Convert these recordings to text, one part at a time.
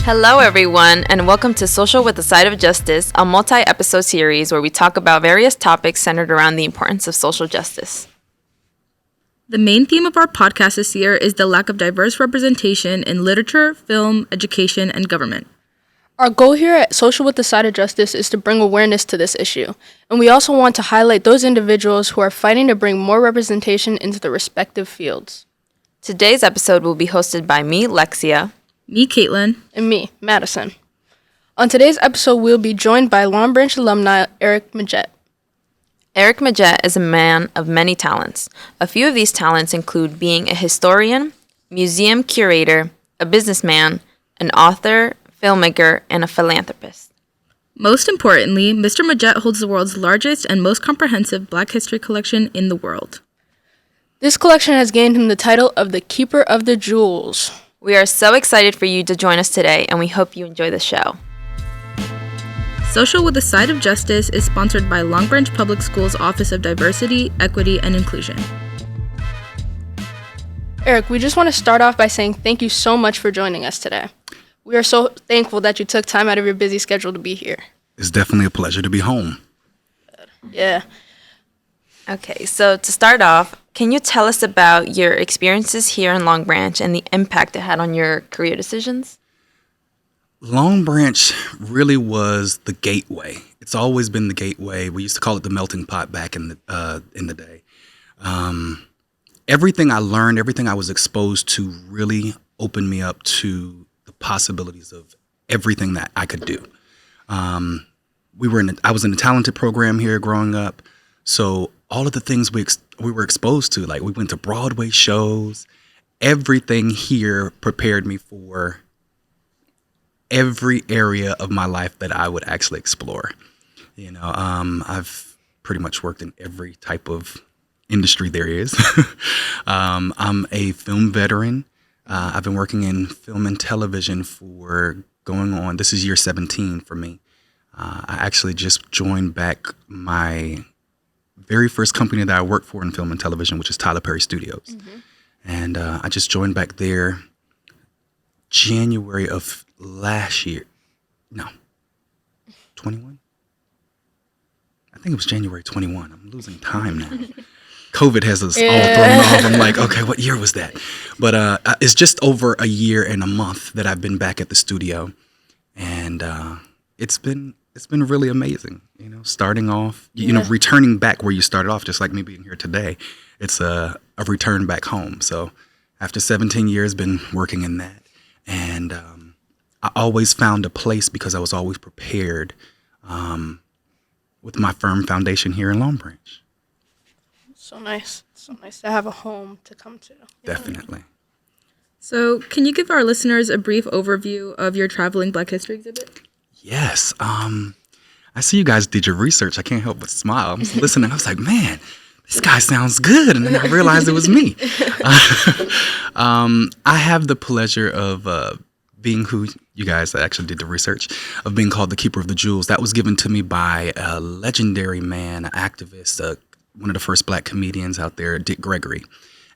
Hello, everyone, and welcome to Social with a Side of Justice, a multi-episode series where we talk about various topics centered around the importance of social justice. The main theme of our podcast this year is the lack of diverse representation in literature, film, education, and government. Our goal here at Social with a Side of Justice is to bring awareness to this issue, and we also want to highlight those individuals who are fighting to bring more representation into the respective fields. Today's episode will be hosted by me, Lexia, Me, Caitlin. And me, Madison. On today's episode, we'll be joined by Long Branch alumni Eric Majette. Eric Majette is a man of many talents. A few of these talents include being a historian, museum curator, a businessman, an author, filmmaker, and a philanthropist. Most importantly, Mr. Majette holds the world's largest and most comprehensive Black history collection in the world. This collection has gained him the title of the Keeper of the Jewels. We are so excited for you to join us today, and we hope you enjoy the show. Social with a Side of Justice is sponsored by Long Branch Public Schools Office of Diversity, Equity, and Inclusion. Eric, we just want to start off by saying thank you so much for joining us today. We are so thankful that you took time out of your busy schedule to be here. It's definitely a pleasure to be home. Yeah. Okay, so to start off, can you tell us about your experiences here in Long Branch and the impact it had on your career decisions? Long Branch really was the gateway. It's always been the gateway. We used to call it the melting pot back in the day. Everything I learned, everything I was exposed to really opened me up to the possibilities of everything that I could do. I was in the talented program here growing up, so all of the things we were exposed to, like we went to Broadway shows, everything here prepared me for every area of my life that I would actually explore. I've pretty much worked in every type of industry there is. I'm a film veteran. I've been working in film and television for going on, this is year 17 for me. I actually just joined back my very first company that I worked for in film and television, which is Tyler Perry Studios. Mm-hmm. And I just joined back there January of last year. No, 21? I think it was January 21. I'm losing time now. COVID has us all thrown off. I'm like, okay, what year was that? But it's just over a year and a month that I've been back at the studio. And it's been really amazing, starting off, returning back where you started off, just like me being here today. It's a return back home. So after 17 years, been working in that. And I always found a place because I was always prepared with my firm foundation here in Long Branch. So nice. So nice to have a home to come to. Definitely. So, can you give our listeners a brief overview of your traveling Black history exhibit? Yes. I see you guys did your research. I can't help but smile. I was listening. I was like, man, this guy sounds good. And then I realized it was me. I have the pleasure of being who you guys actually did the research, of being called the Keeper of the Jewels. That was given to me by a legendary man, an activist, one of the first Black comedians out there, Dick Gregory.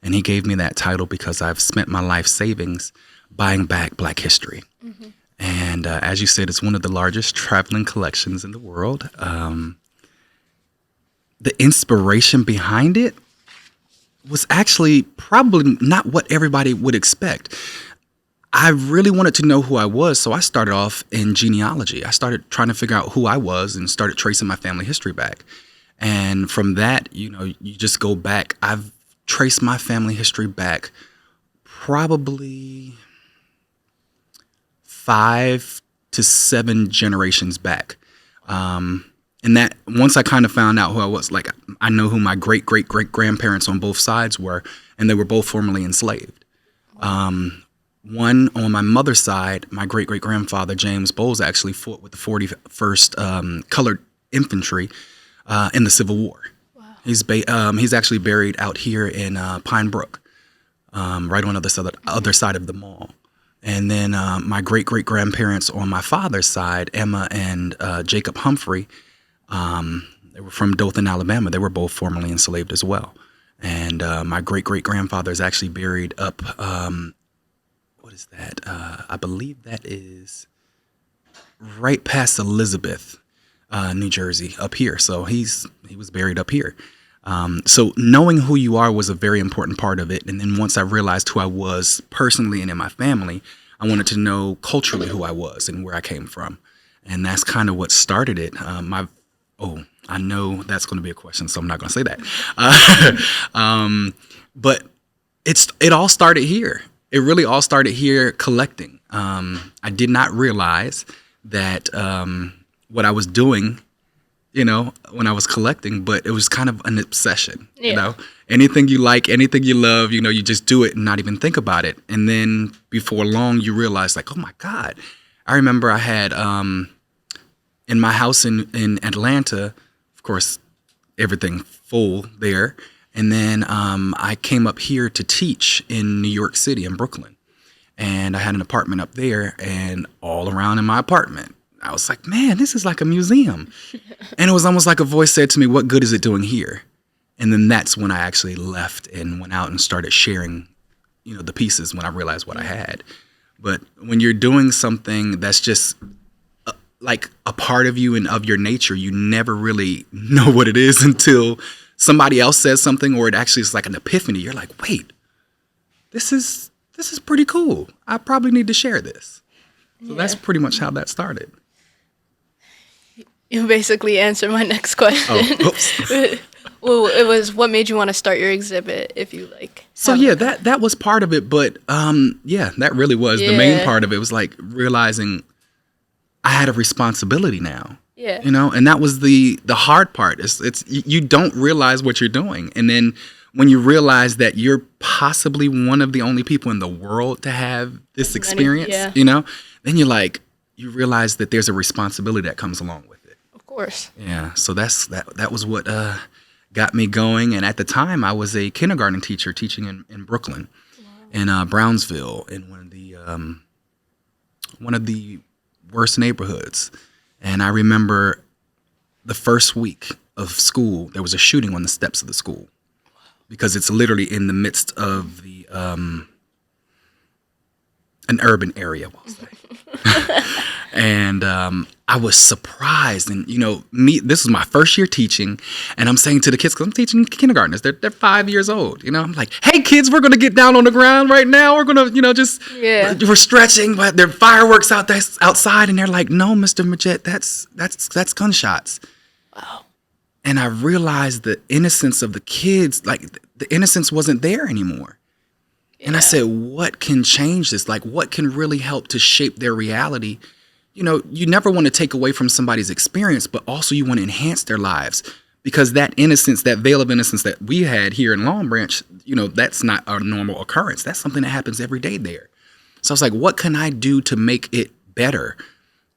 And he gave me that title because I've spent my life savings buying back Black history. Mm-hmm. And as you said, it's one of the largest traveling collections in the world. The inspiration behind it was actually probably not what everybody would expect. I really wanted to know who I was, so I started off in genealogy. I started trying to figure out who I was and started tracing my family history back. And from that, you just go back. I've traced my family history back probably 5 to 7 generations back. And that once I kind of found out who I was, like I know who my great-great-great-grandparents on both sides were, and they were both formerly enslaved. One on my mother's side, my great-great-grandfather, James Bowles, actually fought with the 41st Colored Infantry in the Civil War. Wow. He's actually buried out here in Pine Brook, right on the other side of the mall. And then my great-great-grandparents on my father's side, Emma and Jacob Humphrey, they were from Dothan, Alabama. They were both formerly enslaved as well. And my great-great-grandfather is actually buried up, is that? I believe that is right past Elizabeth, New Jersey, up here. So he was buried up here. So knowing who you are was a very important part of it. And then once I realized who I was personally and in my family, I wanted to know culturally who I was and where I came from. And that's kind of what started it. I know that's going to be a question, so I'm not going to say that. But it all started here. It really all started here collecting. I did not realize that what I was doing, when I was collecting, but it was kind of an obsession, anything you like, anything you love, you just do it and not even think about it. And then before long, you realize like, oh my God. I remember I had, in my house in Atlanta, of course, everything full there. And then I came up here to teach in New York City, in Brooklyn. And I had an apartment up there, and all around in my apartment, I was like, man, this is like a museum. And it was almost like a voice said to me, what good is it doing here? And then that's when I actually left and went out and started sharing, the pieces when I realized what I had. But when you're doing something that's just like a part of you and of your nature, you never really know what it is until somebody else says something, or it actually is like an epiphany. You're like, wait, this is pretty cool. I probably need to share this. So that's pretty much how that started. You basically answered my next question. Oh, oops. Well, it was what made you want to start your exhibit, if you like. So yeah, that was part of it, but that really was the main part of it. Was like realizing I had a responsibility now. Yeah. And that was the hard part. It's you don't realize what you're doing, and then when you realize that you're possibly one of the only people in the world to have this experience, then you realize that there's a responsibility that comes along with it. Of course. Yeah. So that was what got me going. And at the time, I was a kindergarten teacher teaching in Brooklyn, in Brownsville, in one of the worst neighborhoods. And I remember the first week of school, there was a shooting on the steps of the school, because it's literally in the midst of the an urban area, we'll say. And I was surprised, and this was my first year teaching, and I'm saying to the kids, because I'm teaching kindergartners, they're 5 years old, I'm like, hey kids, we're gonna get down on the ground right now, we're gonna we're stretching, but there are fireworks outside, and they're like, no, Mr. Majette, that's gunshots. Wow. And I realized the innocence of the kids, like the innocence wasn't there anymore. Yeah. And I said, what can change this? Like, what can really help to shape their reality? You never want to take away from somebody's experience, but also you want to enhance their lives, because that innocence, that veil of innocence that we had here in Long Branch, that's not a normal occurrence. That's something that happens every day there. So I was like, what can I do to make it better?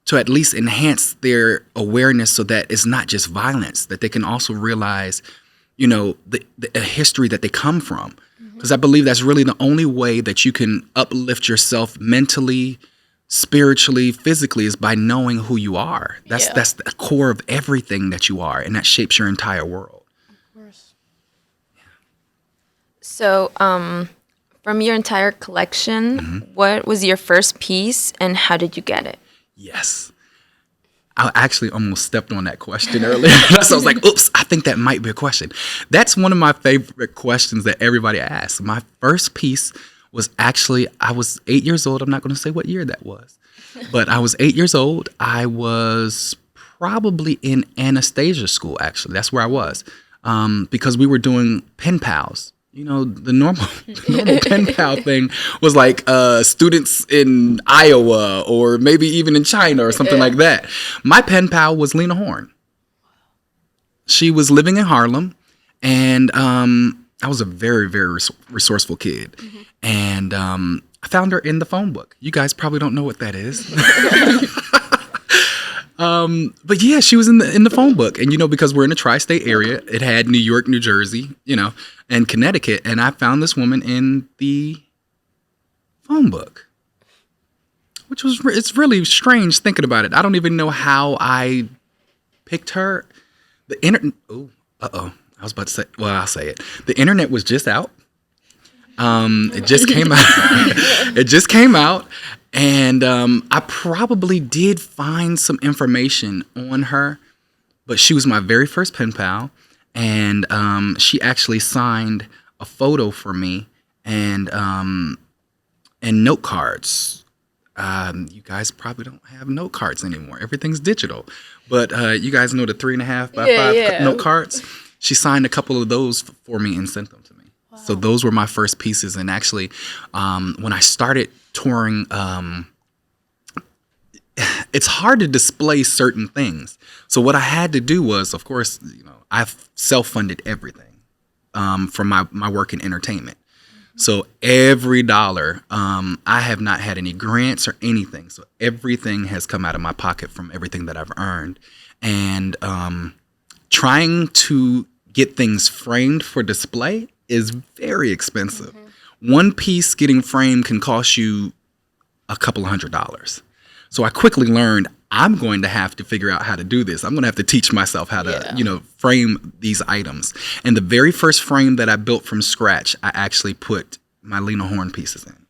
To at least enhance their awareness, so that it's not just violence, that they can also realize, the history that they come from. Because I believe that's really the only way that you can uplift yourself mentally, spiritually, physically, is by knowing who you are. That's the core of everything that you are, and that shapes your entire world. Of course. So, from your entire collection, what was your first piece, and how did you get it? Yes. I actually almost stepped on that question earlier. So I was like, oops, I think that might be a question. That's one of my favorite questions that everybody asks. My first piece was actually, I was 8 years old. I'm not going to say what year that was, but I was 8 years old. I was probably in Anastasia school, actually. That's where I was, because we were doing pen pals. The normal pen pal thing was like students in Iowa, or maybe even in China or something like that. My pen pal was Lena Horne. She was living in Harlem, and I was a very, very resourceful kid. And I found her in the phone book. You guys probably don't know what that is. But yeah, she was in the phone book, and because we're in a tri-state area, it had New York, New Jersey, and Connecticut, and I found this woman in the phone book, which was it's really strange thinking about it. I don't even know how I picked her. I was about to say. Well, I'll say it. The internet was just out. It just came out. It just came out, and I probably did find some information on her, but she was my very first pen pal, and she actually signed a photo for me and note cards. You guys probably don't have note cards anymore. Everything's digital, but you guys know the 3.5 by 5 note cards. She signed a couple of those for me and sent them to me. Wow. So those were my first pieces. And actually, when I started touring, it's hard to display certain things. So what I had to do was, of course, I've self-funded everything from my work in entertainment. So every dollar, I have not had any grants or anything. So everything has come out of my pocket from everything that I've earned. And trying to get things framed for display is very expensive. Mm-hmm. One piece getting framed can cost you a couple of $100s. So I quickly learned I'm going to have to figure out how to do this. I'm going to have to teach myself how to, frame these items. And the very first frame that I built from scratch, I actually put my Lena Horne pieces in.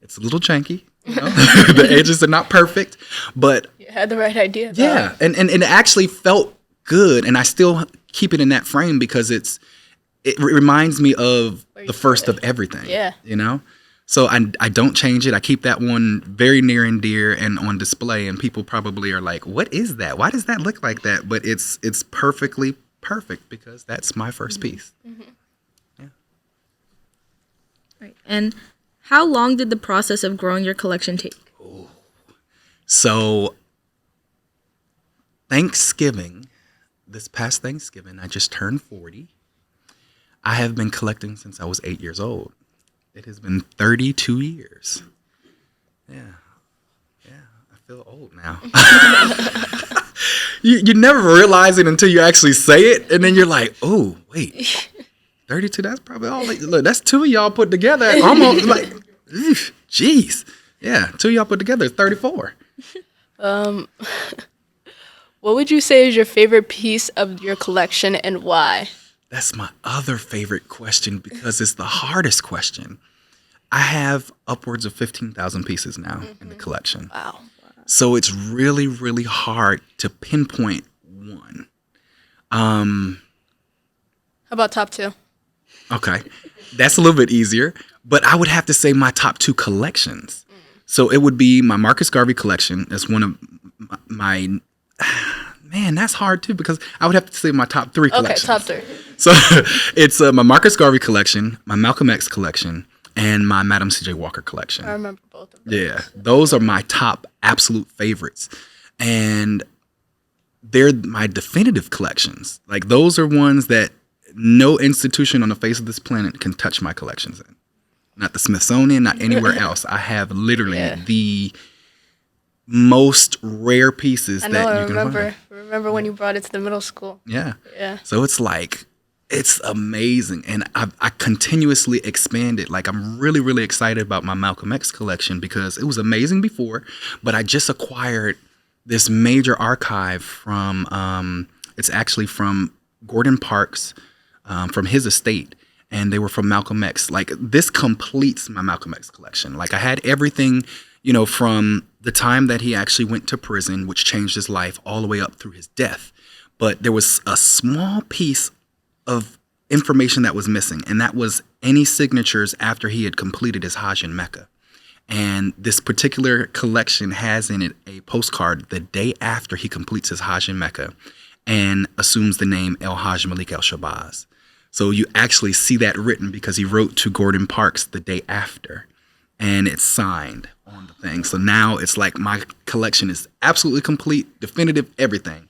It's a little janky. The edges are not perfect, but you had the right idea. Though. Yeah, and it actually felt good, and I still keep it in that frame because it reminds me of the first of everything. Yeah, So I don't change it. I keep that one very near and dear and on display, and people probably are like, "What is that? Why does that look like that?" But it's perfectly perfect because that's my first piece. Mm-hmm. Yeah. Right. And how long did the process of growing your collection take? Oh. So this past Thanksgiving, I just turned 40. I have been collecting since I was 8 years old. It has been 32 years. Yeah, I feel old now. You never realize it until you actually say it, and then you're like, oh, wait, 32, that's probably all. Look, that's two of y'all put together. Almost like, jeez. Yeah, two of y'all put together is 34. What would you say is your favorite piece of your collection and why? That's my other favorite question because it's the hardest question. I have upwards of 15,000 pieces now in the collection. Wow. So it's really, really hard to pinpoint one. How about top two? Okay. That's a little bit easier. But I would have to say my top two collections. So it would be my Marcus Garvey collection. That's one of my... Man, that's hard too because I would have to say my top three collections. Okay, top three. So it's my Marcus Garvey collection, my Malcolm X collection, and my Madam C.J. Walker collection. I remember both of those. Yeah, those are my top absolute favorites. And they're my definitive collections. Like those are ones that no institution on the face of this planet can touch my collections in. Not the Smithsonian, not anywhere else. I have literally the most rare pieces that you can find. I remember when you brought it to the middle school. Yeah. Yeah. So it's like, it's amazing. And I continuously expand it. Like I'm really, really excited about my Malcolm X collection because it was amazing before, but I just acquired this major archive from, it's actually from Gordon Parks, from his estate. And they were from Malcolm X. Like this completes my Malcolm X collection. Like I had everything, from the time that he actually went to prison, which changed his life, all the way up through his death. But there was a small piece of information that was missing, and that was any signatures after he had completed his Hajj in Mecca. And this particular collection has in it a postcard the day after he completes his Hajj in Mecca and assumes the name El Hajj Malik El Shabazz. So you actually see that written because he wrote to Gordon Parks the day after, and it's signed on the thing. So now it's like my collection is absolutely complete, definitive, everything.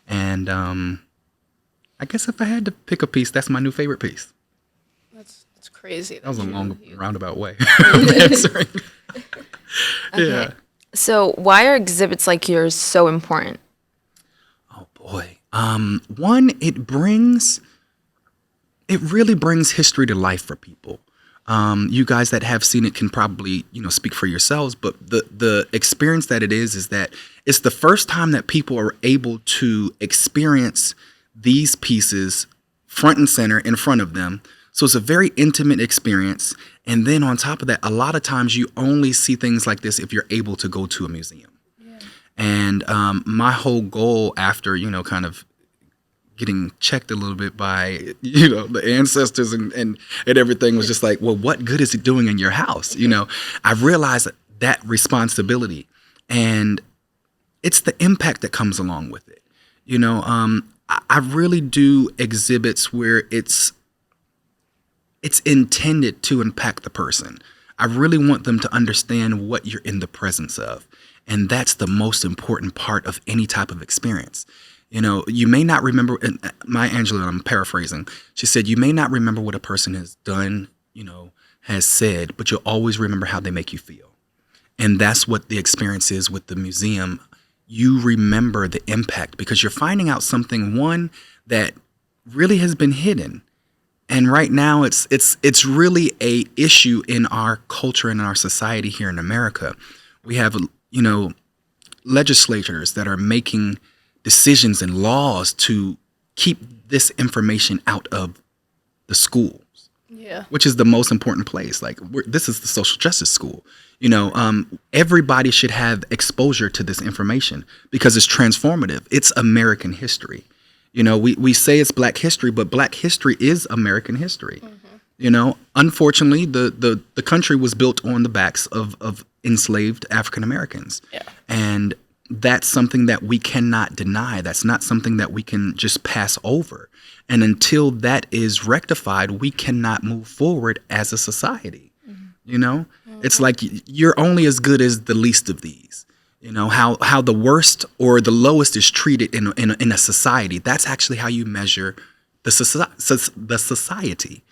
And I guess if I had to pick a piece, that's my new favorite piece. That's crazy. That was a long, roundabout way of answering. Yeah. So why are exhibits like yours so important? Oh, boy. One, it really brings history to life for people. You guys that have seen it can probably, speak for yourselves, but the experience that it is that it's the first time that people are able to experience these pieces front and center in front of them. So it's a very intimate experience. And then on top of that, a lot of times you only see things like this if you're able to go to a museum. And my whole goal after, kind of getting checked a little bit by, the ancestors and everything was just like, well, what good is it doing in your house? I realized that responsibility, and it's the impact that comes along with it. I really do exhibits where it's intended to impact the person. I really want them to understand what you're in the presence of. And that's the most important part of any type of experience. You may not remember, and Maya Angelou, I'm paraphrasing, she said, you may not remember what a person has done, has said, but you'll always remember how they make you feel. And that's what the experience is with the museum. You remember the impact because you're finding out something, one, that really has been hidden. And right now it's really a issue in our culture and in our society here in America. We have, legislators that are making decisions and laws to keep this information out of the schools. Yeah. Which is the most important place. Like this is the social justice school. Everybody should have exposure to this information because it's transformative. It's American history. We say it's Black history, but Black history is American history. Unfortunately, the country was built on the backs of enslaved African Americans. Yeah. And that's something that we cannot deny. That's not something that we can just pass over. And until that is rectified, we cannot move forward as a society. It's like you're only as good as the least of these. How the worst or the lowest is treated in a society. That's actually how you measure the society.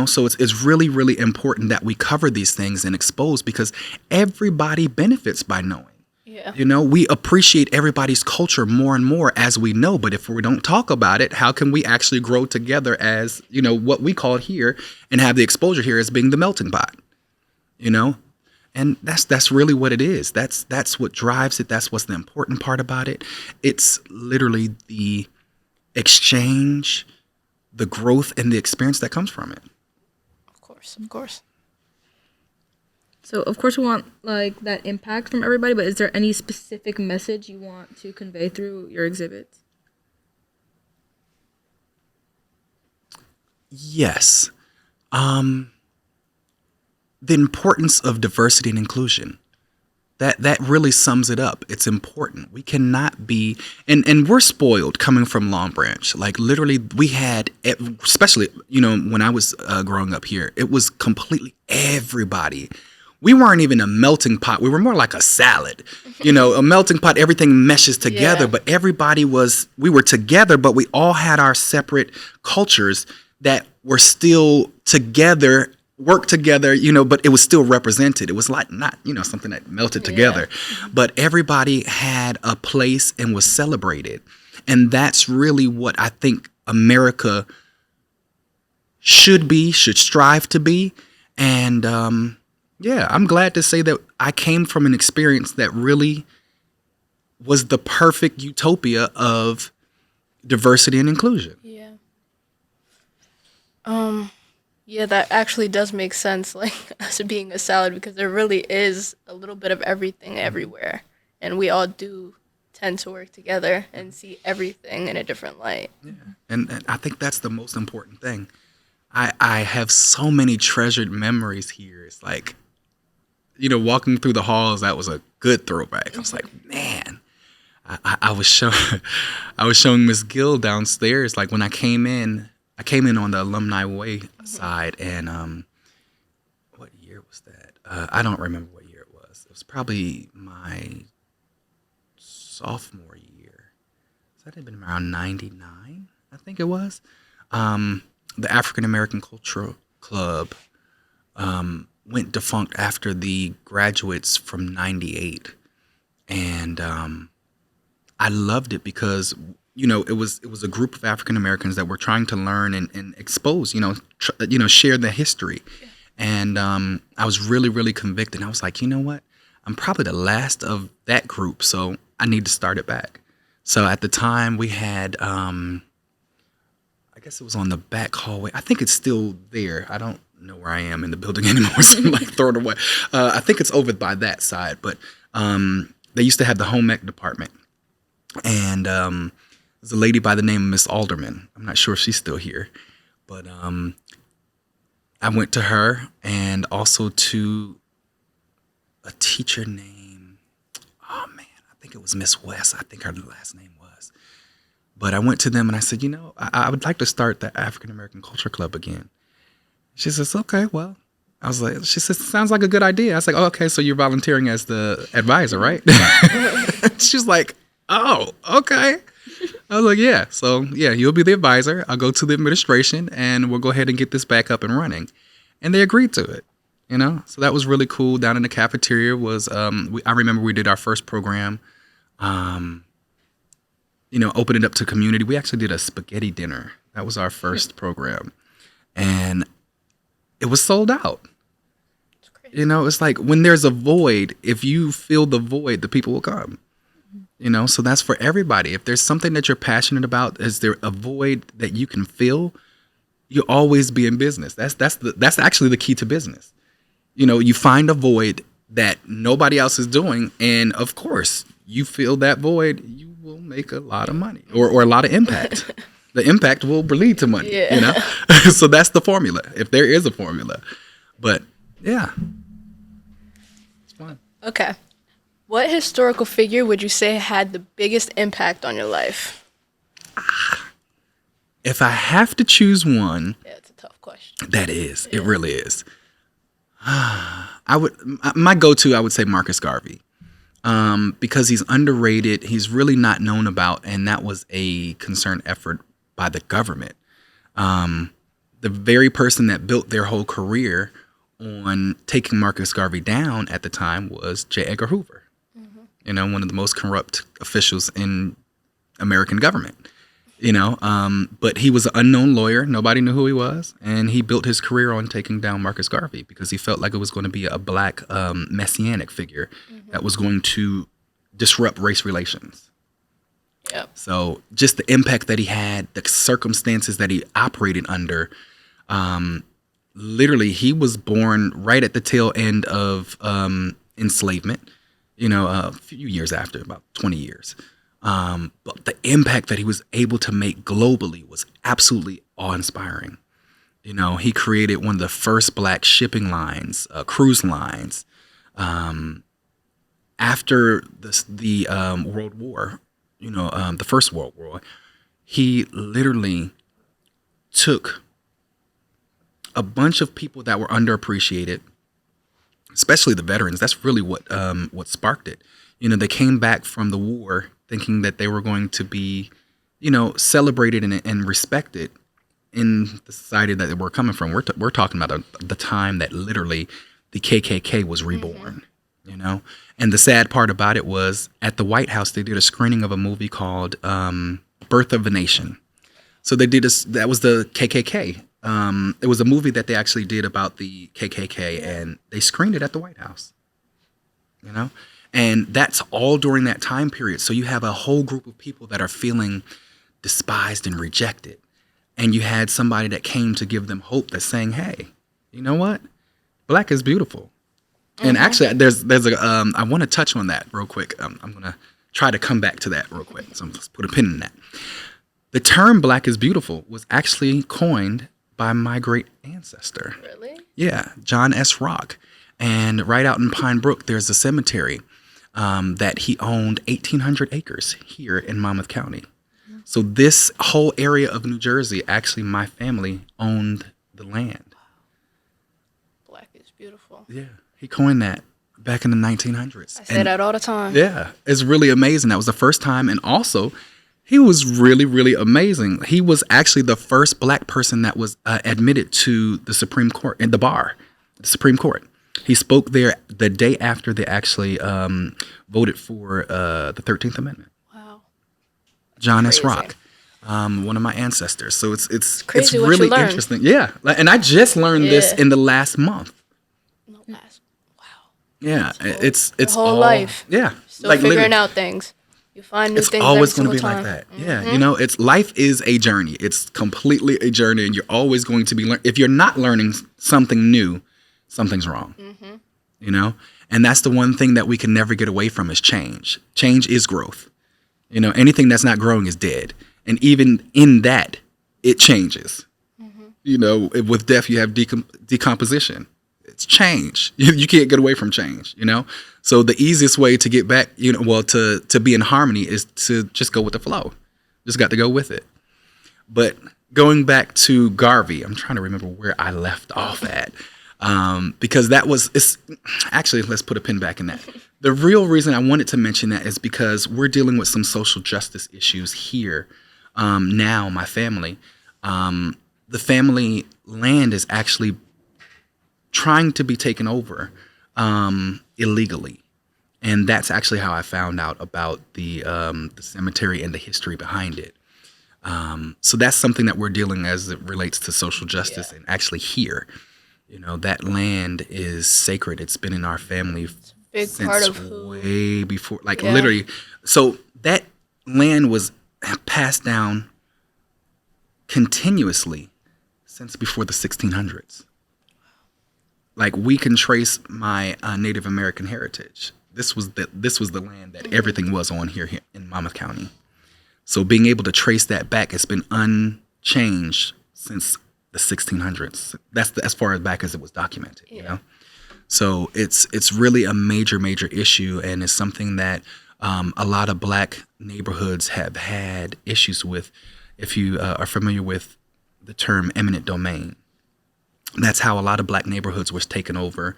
So it's really, really important that we cover these things and expose because everybody benefits by knowing. Yeah. We appreciate everybody's culture more and more as we know. But if we don't talk about it, how can we actually grow together as, what we call it here and have the exposure here as being the melting pot, And that's really what it is. That's what drives it. That's what's the important part about it. It's literally the exchange, the growth, and the experience that comes from it. Of course. So, of course, we want that impact from everybody, but is there any specific message you want to convey through your exhibits? Yes. The importance of diversity and inclusion. That really sums it up. It's important. We cannot be, and we're spoiled coming from Long Branch. Like literally we had, especially, when I was growing up here, it was completely everybody. We weren't even a melting pot. We were more like a salad, a melting pot. Everything meshes together, but we were together, but we all had our separate cultures that were still together, work together, but it was still represented. It was like not, something that melted together, but everybody had a place and was celebrated. And that's really what I think America should strive to be. And, I'm glad to say that I came from an experience that really was the perfect utopia of diversity and inclusion. Yeah. Yeah, that actually does make sense, like us being a salad, because there really is a little bit of everything everywhere. And we all do tend to work together and see everything in a different light. Yeah. And I think that's the most important thing. I have so many treasured memories here. It's like, walking through the halls, that was a good throwback. I was like, man, I was showing Miss Gill downstairs. Like when I came in on the Alumni Way side, and what year was that? I don't remember what year it was. It was probably my sophomore year. So that had been around 99, I think it was. The African American Cultural Club went defunct after the graduates from 98. And I loved it because, it was a group of African Americans that were trying to learn and expose, share the history. Yeah. And I was really, really convicted. I was like, you know what? I'm probably the last of that group, so I need to start it back. So at the time we had, I guess it was on the back hallway. I think it's still there. I don't know where I am in the building anymore, so I'm like, throw it away. I think it's over by that side, but they used to have the home ec department. And there's a lady by the name of Miss Alderman. I'm not sure if she's still here, but I went to her and also to a teacher named, oh man, I think it was Miss West. I think her last name was. But I went to them and I said, I would like to start the African American Culture Club again. She says, okay, well. I was like, she says, sounds like a good idea. I was like, oh, okay, so you're volunteering as the advisor, right? She's like, oh, okay. I was like, yeah. So, yeah, you'll be the advisor. I'll go to the administration, and we'll go ahead and get this back up and running. And they agreed to it, So that was really cool. Down in the cafeteria was, I remember we did our first program, open it up to community. We actually did a spaghetti dinner. That was our first program. And it was sold out. It's like when there's a void, if you fill the void, the people will come. So that's for everybody. If there's something that you're passionate about, is there a void that you can fill, you'll always be in business. That's actually the key to business. You find a void that nobody else is doing, and of course, you fill that void, you will make a lot of money or a lot of impact. The impact will lead to money, So that's the formula, if there is a formula. But, yeah. It's fun. Okay. What historical figure would you say had the biggest impact on your life? If I have to choose one... Yeah, it's a tough question. That is. Yeah. It really is. My go-to, I would say Marcus Garvey. Because he's underrated, he's really not known about, and that was a concerted effort by the government. The very person that built their whole career on taking Marcus Garvey down at the time was J. Edgar Hoover. Mm-hmm. One of the most corrupt officials in American government. But he was an unknown lawyer. Nobody knew who he was. And he built his career on taking down Marcus Garvey because he felt like it was going to be a black messianic figure that was going to disrupt race relations. Yep. So just the impact that he had, the circumstances that he operated under, literally he was born right at the tail end of enslavement, a few years after, about 20 years. But the impact that he was able to make globally was absolutely awe-inspiring. He created one of the first black shipping lines, cruise lines. After the World War, the First World War, he literally took a bunch of people that were underappreciated, especially the veterans. That's really what sparked it. They came back from the war thinking that they were going to be, celebrated and respected in the society that they were coming from. We're talking about the time that literally the KKK was reborn, And the sad part about it was at the White House, they did a screening of a movie called Birth of a Nation. So they did that was the KKK. It was a movie that they actually did about the KKK, and they screened it at the White House, And that's all during that time period. So you have a whole group of people that are feeling despised and rejected. And you had somebody that came to give them hope that's saying, hey, you know what? Black is beautiful. And actually, there's I want to touch on that real quick. I'm going to try to come back to that real quick. So let's put a pin in that. The term black is beautiful was actually coined by my great ancestor. Really? Yeah, John S. Rock. And right out in Pine Brook, there's a cemetery that he owned 1,800 acres here in Monmouth County. So this whole area of New Jersey, actually my family owned the land. Black is beautiful. Yeah, he coined that back in the 1900s. I say that all the time. Yeah, it's really amazing. That was the first time. And also, he was really, really amazing. He was actually the first black person that was admitted to the Supreme Court, in the bar, the Supreme Court. He spoke there the day after they actually voted for the 13th Amendment. Wow. John S. Rock, one of my ancestors. So it's crazy really interesting. Yeah. And I just learned this in the last month. Wow. Yeah. It's whole all, life. Yeah. Still figuring out things. You find new It's things always every going to single be time. like that. Yeah, you know, life is a journey. It's completely a journey, and you're always going to be if you're not learning something new, something's wrong. You know, and that's the one thing that we can never get away from is change. Change is growth. You know, anything that's not growing is dead, and even in that, it changes. You know, with death, you have decomposition. It's change. You can't get away from change, you know? So the easiest way to get back, you know, well, to be in harmony is to just go with the flow. Just got to go with it. But going back to Garvey, I'm trying to remember where I left off at. Because actually, let's put a pin back in that. The real reason I wanted to mention that is because we're dealing with some social justice issues here. Now, my family, the family land is actually trying to be taken over illegally, and that's actually how I found out about the cemetery and the history behind it. So that's something that we're dealing as it relates to social justice, and actually here, you know, that land is sacred. It's been in our family Big since part of who. way before, like literally. So that land was passed down continuously since before the 1600s. Like, we can trace my Native American heritage. This was the land that everything was on here in Monmouth County. So being able to trace that back, it's been unchanged since the 1600s. That's as far as back as it was documented. You know, so it's really a major issue, and it's something that a lot of Black neighborhoods have had issues with. If you are familiar with the term eminent domain. That's how a lot of Black neighborhoods was taken over.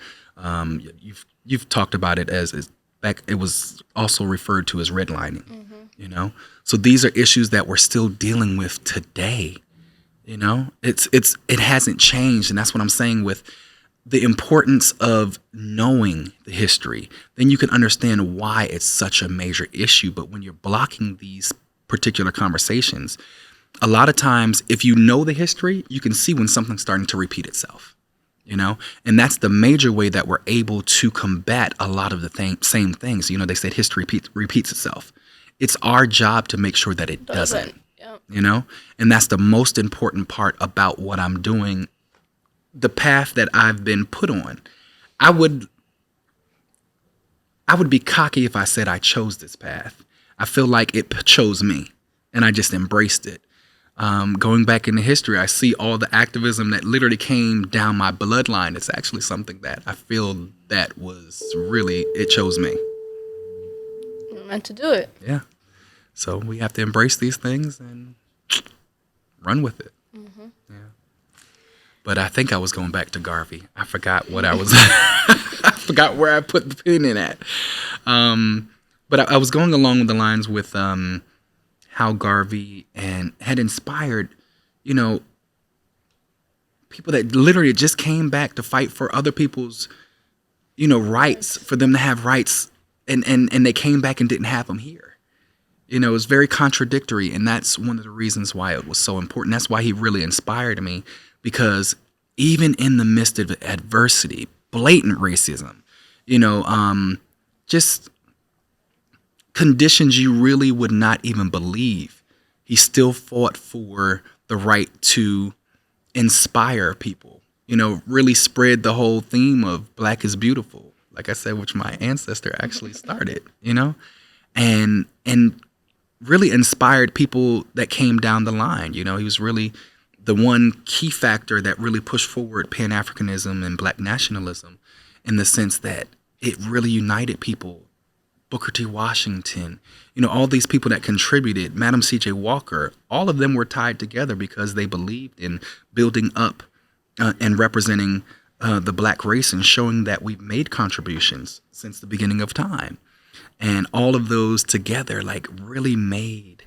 You've talked about it as back. It was also referred to as redlining. You know, so these are issues that we're still dealing with today. You know, it hasn't changed, and that's what I'm saying with the importance of knowing the history. Then you can understand why it's such a major issue. But when you're blocking these particular conversations, a lot of times, if you know the history, you can see when something's starting to repeat itself, you know? And that's the major way that we're able to combat a lot of the same things. You know, they said history repeats itself. It's our job to make sure that it doesn't, you know? And that's the most important part about what I'm doing, the path that I've been put on. I would be cocky if I said I chose this path. I feel like it chose me, and I just embraced it. Going back into history, I see all the activism that literally came down my bloodline. It's actually something that I feel that was really, it chose me. You're meant to do it. Yeah. So we have to embrace these things and run with it. Yeah. But I think I was going back to Garvey. I forgot what I was, I forgot where I put the pin in at. But I was going along with the lines with, how Garvey had inspired, you know, people that literally just came back to fight for other people's, you know, rights, for them to have rights, and they came back and didn't have them here. You know, it's very contradictory, and that's one of the reasons why it was so important. That's why he really inspired me, because even in the midst of adversity, blatant racism, you know, just conditions you really would not even believe, he still fought for the right to inspire people, you know, really spread the whole theme of Black is beautiful, like I said, which my ancestor actually started, you know, and really inspired people that came down the line. You know, he was really the one key factor that really pushed forward Pan-Africanism and Black nationalism, in the sense that it really united people. Booker T. Washington, you know, all these people that contributed, Madam C.J. Walker, all of them were tied together because they believed in building up and representing the Black race and showing that we've made contributions since the beginning of time. And all of those together, like, really made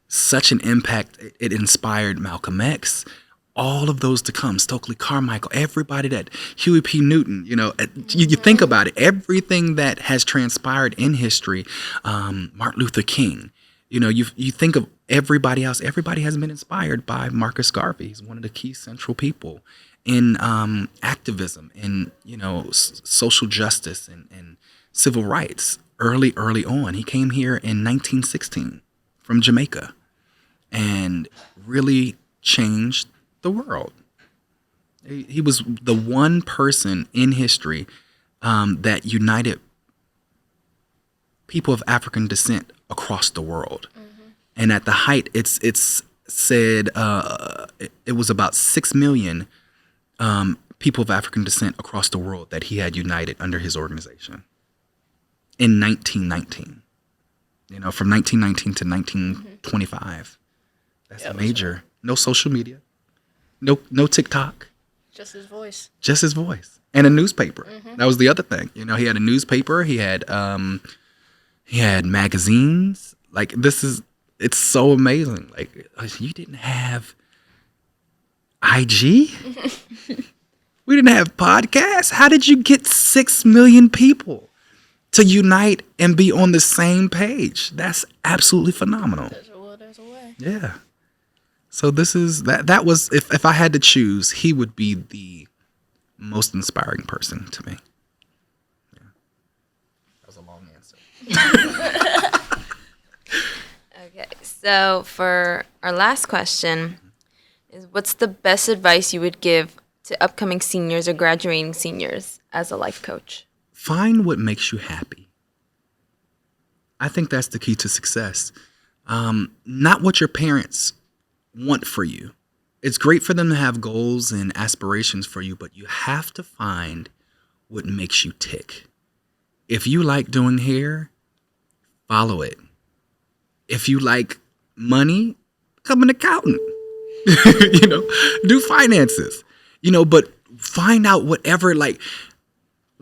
such an impact. It inspired Malcolm X, all of those to come, Stokely Carmichael, everybody, that Huey P. Newton, you know, you think about it, everything that has transpired in history, Martin Luther King, you know, you think of everybody else, everybody has been inspired by Marcus Garvey. He's one of the key central people in activism, in, you know, social justice and civil rights early on. He came here in 1916 from Jamaica and really changed the world. He was the one person in history that united people of African descent across the world. And at the height, it's said it was about 6 million people of African descent across the world that he had united under his organization in 1919. You know, from 1919 to 1925. That's major. No social media. No TikTok. Just his voice. Just his voice. And a newspaper. That was the other thing. You know, he had a newspaper. He had magazines. Like, it's so amazing. Like, you didn't have IG? We didn't have podcasts? How did you get 6 million people to unite and be on the same page? That's absolutely phenomenal. There's a way. Yeah. So that was, if I had to choose, he would be the most inspiring person to me. Yeah. That was a long answer. Okay, so for our last question is, what's the best advice you would give to upcoming seniors or graduating seniors as a life coach? Find what makes you happy. I think that's the key to success. Not what your parents want for you. It's great for them to have goals and aspirations for you, but you have to find what makes you tick. If you like doing hair, follow it. If you like money, become an accountant. You know, do finances. You know, but find out whatever, like,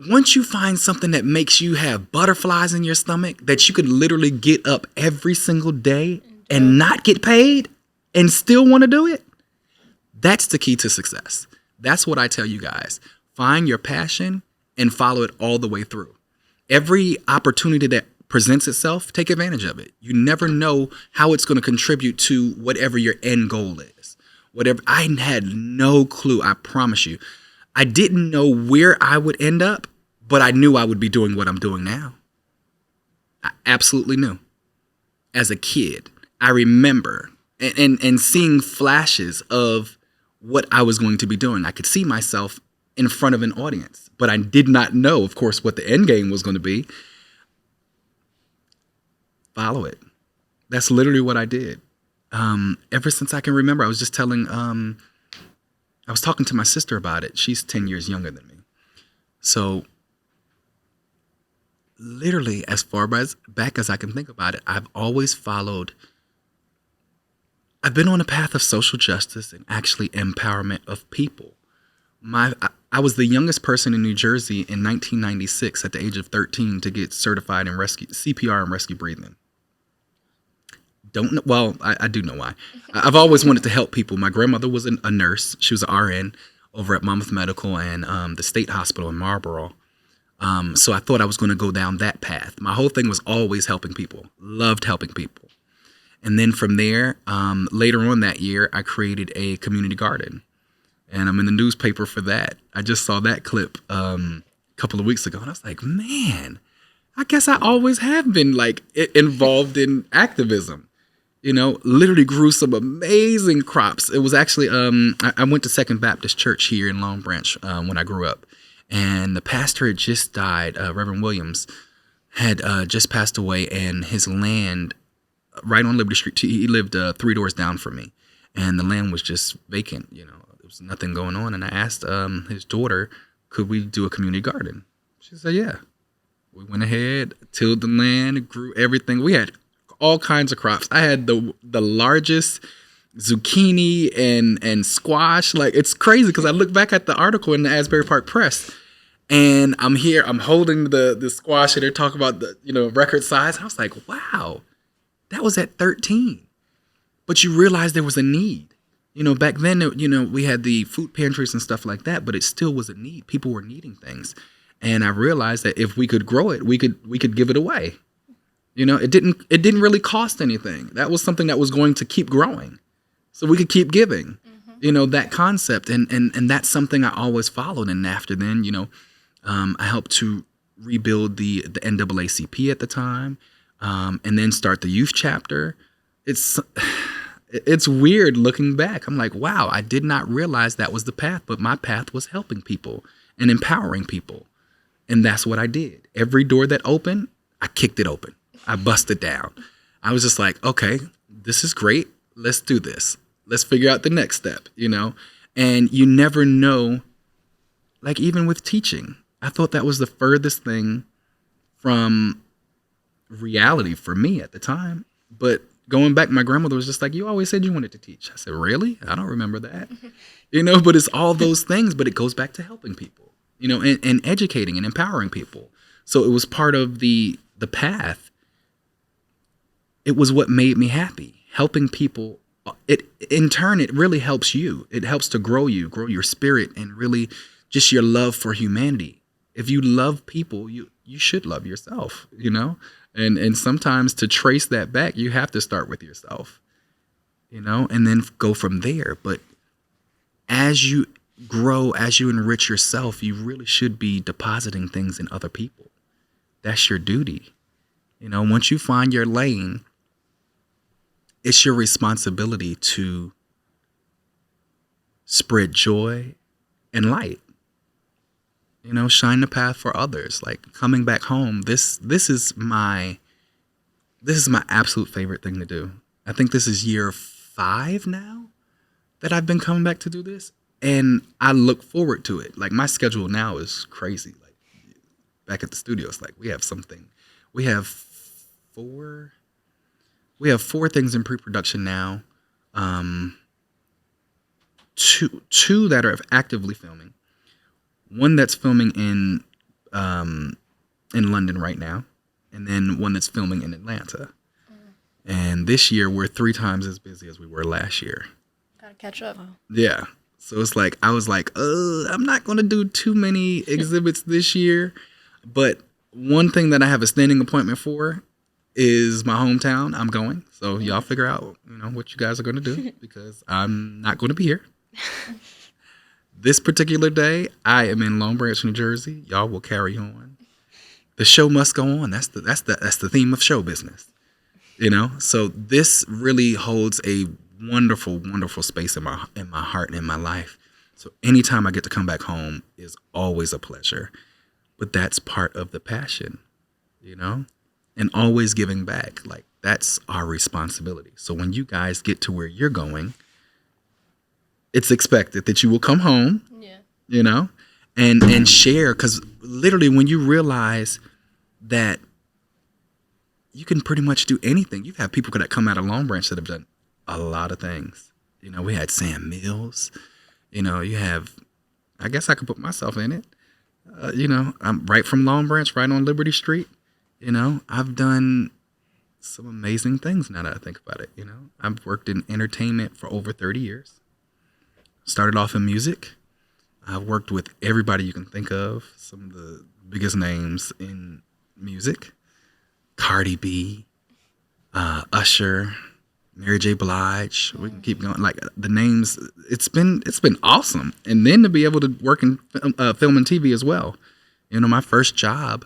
once you find something that makes you have butterflies in your stomach, that you could literally get up every single day and not get paid and still want to do it, that's the key to success. That's what I tell you guys. Find your passion and follow it all the way through. Every opportunity that presents itself, take advantage of it. You never know how it's going to contribute to whatever your end goal is. Whatever. I had no clue, I promise you. I didn't know where I would end up, but I knew I would be doing what I'm doing now. I absolutely knew. As a kid, I remember and seeing flashes of what I was going to be doing. I could see myself in front of an audience, but I did not know, of course, what the end game was going to be. Follow it. That's literally what I did. Ever since I can remember, I was just telling, I was talking to my sister about it. She's 10 years younger than me. So literally, as far back as I can think about it, I've always followed. I've been on a path of social justice and actually empowerment of people. I was the youngest person in New Jersey in 1996 at the age of 13 to get certified in CPR and rescue breathing. I do know why. I've always wanted to help people. My grandmother was a nurse. She was an RN over at Monmouth Medical and the state hospital in Marlboro. So I thought I was going to go down that path. My whole thing was always helping people. Loved helping people. And then from there, later on that year, I created a community garden. And I'm in the newspaper for that. I just saw that clip a couple of weeks ago. And I was like, man, I guess I always have been like involved in activism. You know, literally grew some amazing crops. It was actually, I went to Second Baptist Church here in Long Branch when I grew up. And the pastor had just died, Reverend Williams, had just passed away, and his land right on Liberty Street, he lived 3 doors down from me. And the land was just vacant, you know, there was nothing going on. And I asked his daughter, could we do a community garden? She said, yeah. We went ahead, tilled the land, grew everything. We had all kinds of crops. I had the largest zucchini and squash. Like, it's crazy because I look back at the article in the Asbury Park Press, and I'm holding the squash, and they're talking about the, you know, record size. I was like, wow, that was at 13. But you realize there was a need. You know, back then, you know, we had the food pantries and stuff like that, but it still was a need. People were needing things. And I realized that if we could grow it, we could give it away. You know, it didn't really cost anything. That was something that was going to keep growing. So we could keep giving, you know, that concept. And that's something I always followed. And after then, you know, I helped to rebuild the NAACP at the time, and then start the youth chapter. It's weird looking back. I'm like, wow, I did not realize that was the path, but my path was helping people and empowering people. And that's what I did. Every door that opened, I kicked it open. I busted down. I was just like, okay, this is great. Let's do this. Let's figure out the next step, you know? And you never know, like even with teaching, I thought that was the furthest thing from reality for me at the time. But going back, my grandmother was just like, you always said you wanted to teach. I said, really? I don't remember that. You know, but it's all those things, but it goes back to helping people, you know, and educating and empowering people. So it was part of the path. It was what made me happy. Helping people, it in turn, it really helps you. It helps to grow you, grow your spirit, and really just your love for humanity. If you love people, you should love yourself, you know? And sometimes to trace that back, you have to start with yourself, you know, and then go from there. But as you grow, as you enrich yourself, you really should be depositing things in other people. That's your duty. You know, once you find your lane, it's your responsibility to spread joy and light. You know, shine the path for others. Like coming back home, this is my absolute favorite thing to do. I think this is year 5 now that I've been coming back to do this, and I look forward to it. Like my schedule now is crazy. Like back at the studio, it's like we have 4 things in pre-production now. Two that are actively filming. One that's filming in London right now, and then one that's filming in Atlanta. And this year we're 3 times as busy as we were last year. Gotta catch up. Yeah. So it's like I was like, I'm not gonna do too many exhibits this year. But one thing that I have a standing appointment for is my hometown. I'm going. So y'all figure out, you know, what you guys are gonna do, because I'm not gonna be here. This particular day, I am in Long Branch, New Jersey. Y'all will carry on. The show must go on. That's the theme of show business. You know? So this really holds a wonderful, wonderful space in my heart and in my life. So anytime I get to come back home is always a pleasure. But that's part of the passion, you know? And always giving back. Like that's our responsibility. So when you guys get to where you're going, it's expected that you will come home, you know, and share. Because literally when you realize that you can pretty much do anything. You have people that come out of Long Branch that have done a lot of things. You know, we had Sam Mills. You know, you have, I guess I could put myself in it. You know, I'm right from Long Branch, right on Liberty Street. You know, I've done some amazing things now that I think about it. You know, I've worked in entertainment for over 30 years. Started off in music. I've worked with everybody you can think of. Some of the biggest names in music. Cardi B, Usher, Mary J. Blige. We can keep going. Like the names, it's been awesome. And then to be able to work in film and TV as well. You know, my first job,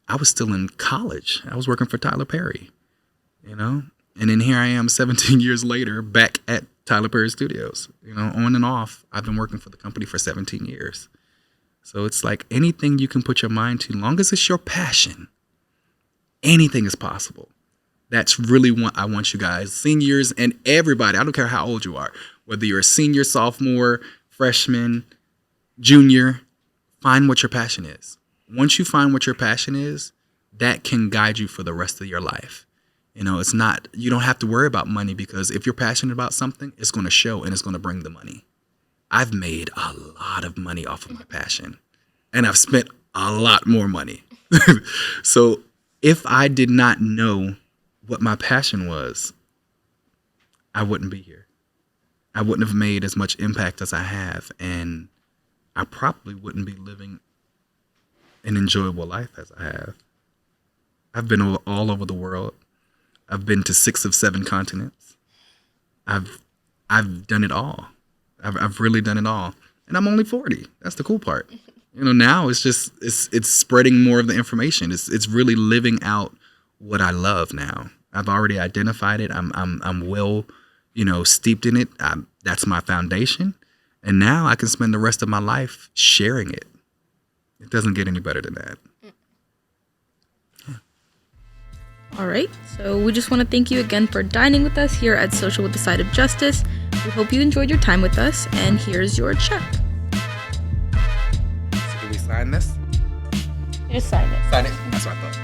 I was still in college. I was working for Tyler Perry. You know, and then here I am 17 years later back at Tyler Perry Studios. You know, on and off, I've been working for the company for 17 years. So it's like anything you can put your mind to, long as it's your passion, anything is possible. That's really what I want you guys, seniors and everybody. I don't care how old you are, whether you're a senior, sophomore, freshman, junior, find what your passion is. Once you find what your passion is, that can guide you for the rest of your life. You know, it's not, you don't have to worry about money, because if you're passionate about something, it's going to show and it's going to bring the money. I've made a lot of money off of my passion, and I've spent a lot more money. So if I did not know what my passion was, I wouldn't be here. I wouldn't have made as much impact as I have, and I probably wouldn't be living an enjoyable life as I have. I've been all over the world. I've been to 6 of 7 continents. I've done it all. I've really done it all. And I'm only 40. That's the cool part. Now it's just it's spreading more of the information. It's really living out what I love now. I've already identified it. I'm well, steeped in it. That's my foundation, and now I can spend the rest of my life sharing it. It doesn't get any better than that. All right, so we just want to thank you again for dining with us here at Social with the Side of Justice. We hope you enjoyed your time with us, and here's your check. So do we sign this? Just sign it. Sign it. That's what I thought.